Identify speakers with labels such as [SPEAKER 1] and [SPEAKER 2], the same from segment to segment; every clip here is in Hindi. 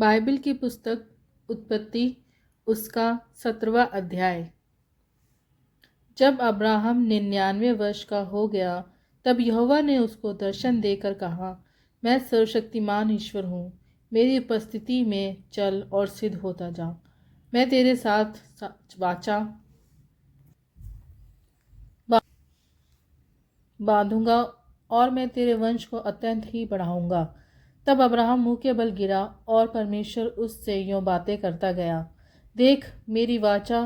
[SPEAKER 1] बाइबल की पुस्तक उत्पत्ति उसका 17वां अध्याय। जब अब्राहम 99 वर्ष का हो गया तब यहोवा ने उसको दर्शन देकर कहा, मैं सर्वशक्तिमान ईश्वर हूँ, मेरी उपस्थिति में चल और सिद्ध होता जा। मैं तेरे साथ वाचा बांधूंगा और मैं तेरे वंश को अत्यंत ही बढ़ाऊंगा। तब अब्राहम मुंह के बल गिरा और परमेश्वर उससे यूं बातें करता गया, देख मेरी वाचा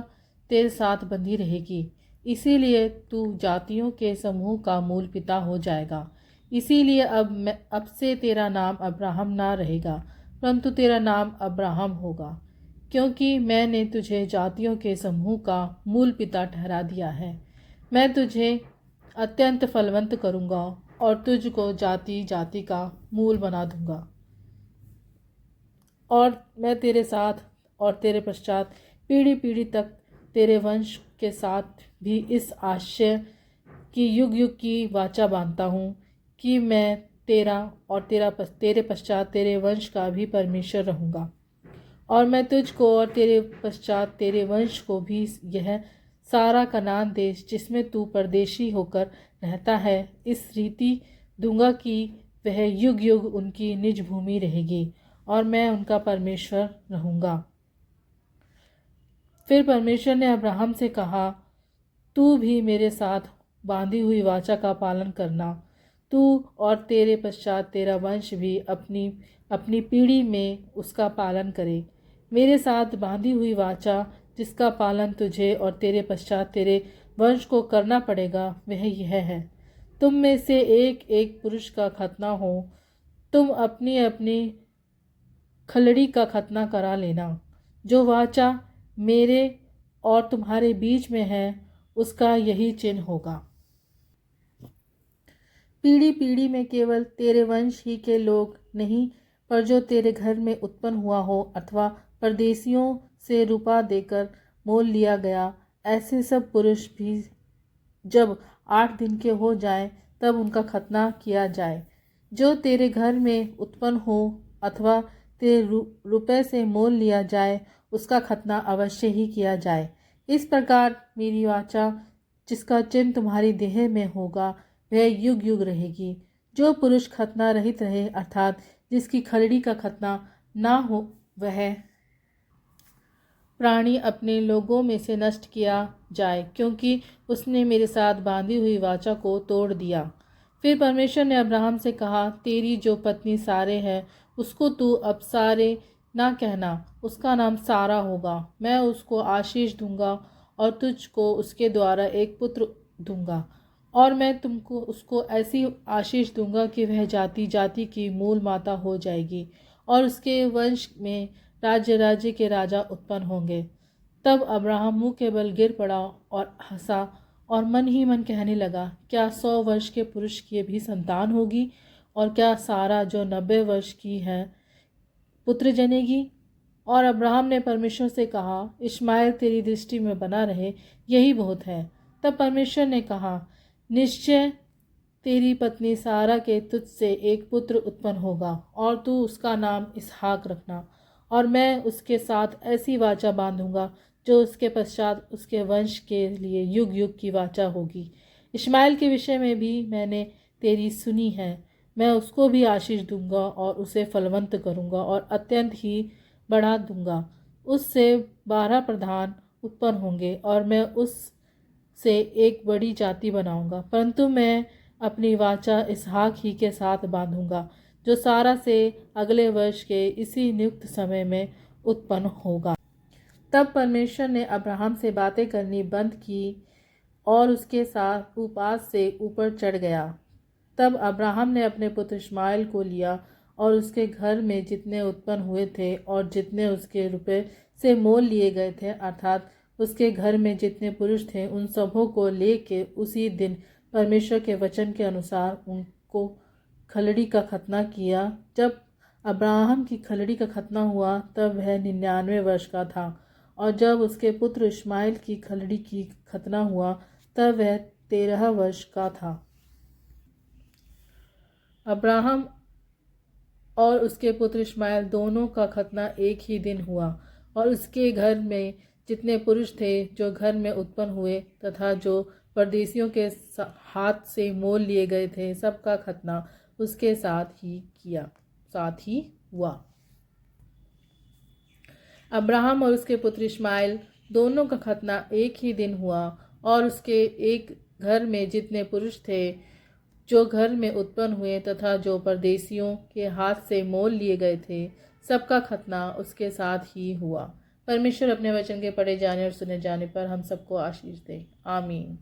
[SPEAKER 1] तेरे साथ बंधी रहेगी, इसीलिए तू जातियों के समूह का मूल पिता हो जाएगा। इसीलिए अब से तेरा नाम अब्राहम ना रहेगा, परंतु तेरा नाम अब्राहम होगा, क्योंकि मैंने तुझे जातियों के समूह का मूल पिता ठहरा दिया है। मैं तुझे अत्यंत फलवंत करूंगा और तुझको जाति जाति का मूल बना दूंगा। और मैं तेरे साथ और तेरे पश्चात पीढ़ी पीढ़ी तक तेरे वंश के साथ भी इस आशय की युग युग की वाचा बांधता हूँ कि मैं तेरा और तेरे पश्चात तेरे वंश का भी परमेश्वर रहूँगा। और मैं तुझको और तेरे पश्चात तेरे वंश को भी यह सारा कनान देश जिसमें तू परदेशी होकर रहता है इस रीति दूंगा कि वह युग युग उनकी निज भूमि रहेगी और मैं उनका परमेश्वर रहूँगा। फिर परमेश्वर ने अब्राहम से कहा, तू भी मेरे साथ बांधी हुई वाचा का पालन करना, तू और तेरे पश्चात तेरा वंश भी अपनी अपनी पीढ़ी में उसका पालन करे। मेरे साथ बांधी हुई वाचा जिसका पालन तुझे और तेरे पश्चात तेरे वंश को करना पड़ेगा वह यह है, तुम में से एक एक पुरुष का खतना हो। तुम अपनी अपनी खलड़ी का खतना करा लेना। जो वाचा मेरे और तुम्हारे बीच में है उसका यही चिन्ह होगा। पीढ़ी पीढ़ी में केवल तेरे वंश ही के लोग नहीं, पर जो तेरे घर में उत्पन्न हुआ हो अथवा परदेशियों से रुपा देकर मोल लिया गया, ऐसे सब पुरुष भी जब 8 दिन के हो जाएं तब उनका खतना किया जाए। जो तेरे घर में उत्पन्न हो अथवा तेरे रुपए से मोल लिया जाए उसका खतना अवश्य ही किया जाए। इस प्रकार मेरी वाचा जिसका चिन्ह तुम्हारी देह में होगा वह युग युग रहेगी। जो पुरुष खतना रहित रहे अर्थात जिसकी खलड़ी का खतना ना हो वह प्राणी अपने लोगों में से नष्ट किया जाए, क्योंकि उसने मेरे साथ बांधी हुई वाचा को तोड़ दिया। फिर परमेश्वर ने अब्राहम से कहा, तेरी जो पत्नी सारे है उसको तू अब सारे ना कहना, उसका नाम सारा होगा। मैं उसको आशीष दूंगा और तुझको उसके द्वारा एक पुत्र दूंगा। और मैं तुमको उसको ऐसी आशीष दूंगा कि वह जाति जाति की मूल माता हो जाएगी और उसके वंश में राज्य राज्य के राजा उत्पन्न होंगे। तब अब्राहम मुंह के बल गिर पड़ा और हंसा और मन ही मन कहने लगा, क्या 100 वर्ष के पुरुष की भी संतान होगी? और क्या सारा जो 90 वर्ष की है पुत्र जनेगी? और अब्राहम ने परमेश्वर से कहा, इश्माएल तेरी दृष्टि में बना रहे, यही बहुत है। तब परमेश्वर ने कहा, निश्चय तेरी पत्नी सारा के तुझसे एक पुत्र उत्पन्न होगा और तू उसका नाम इसहाक रखना। और मैं उसके साथ ऐसी वाचा बांधूंगा जो उसके पश्चात उसके वंश के लिए युग युग की वाचा होगी। इश्माएल के विषय में भी मैंने तेरी सुनी है। मैं उसको भी आशीष दूंगा और उसे फलवंत करूंगा और अत्यंत ही बढ़ा दूंगा। उससे 12 प्रधान उत्पन्न होंगे और मैं उससे एक बड़ी जाति बनाऊंगा। परंतु मैं अपनी वाचा इसहाक ही के साथ बांधूंगा जो सारा से अगले वर्ष के इसी नियुक्त समय में उत्पन्न होगा। तब परमेश्वर ने अब्राहम से बातें करनी बंद की और उसके साथ उपास से ऊपर चढ़ गया। तब अब्राहम ने अपने पुत्र इश्माएल को लिया और उसके घर में जितने उत्पन्न हुए थे और जितने उसके रुपए से मोल लिए गए थे अर्थात उसके घर में जितने पुरुष थे उन सबों को लेके उसी दिन परमेश्वर के वचन के अनुसार उनको खलड़ी का खतना किया। जब अब्राहम की खलड़ी का खतना हुआ तब वह 99 वर्ष का था और जब उसके पुत्र इश्माएल की खलड़ी की खतना हुआ तब वह 13 वर्ष का था। अब्राहम और उसके पुत्र इश्माइल दोनों का खतना एक ही दिन हुआ। और उसके घर में जितने पुरुष थे जो घर में उत्पन्न हुए तथा जो परदेशियों के हाथ से मोल लिए गए थे, सबका खतना उसके साथ ही हुआ। अब्राहम और उसके पुत्र इश्माइल दोनों का खतना एक ही दिन हुआ। और उसके एक घर में जितने पुरुष थे जो घर में उत्पन्न हुए तथा जो परदेशियों के हाथ से मोल लिए गए थे, सबका खतना उसके साथ ही हुआ। परमेश्वर अपने वचन के पढ़े जाने और सुने जाने पर हम सबको आशीष दे। आमीन।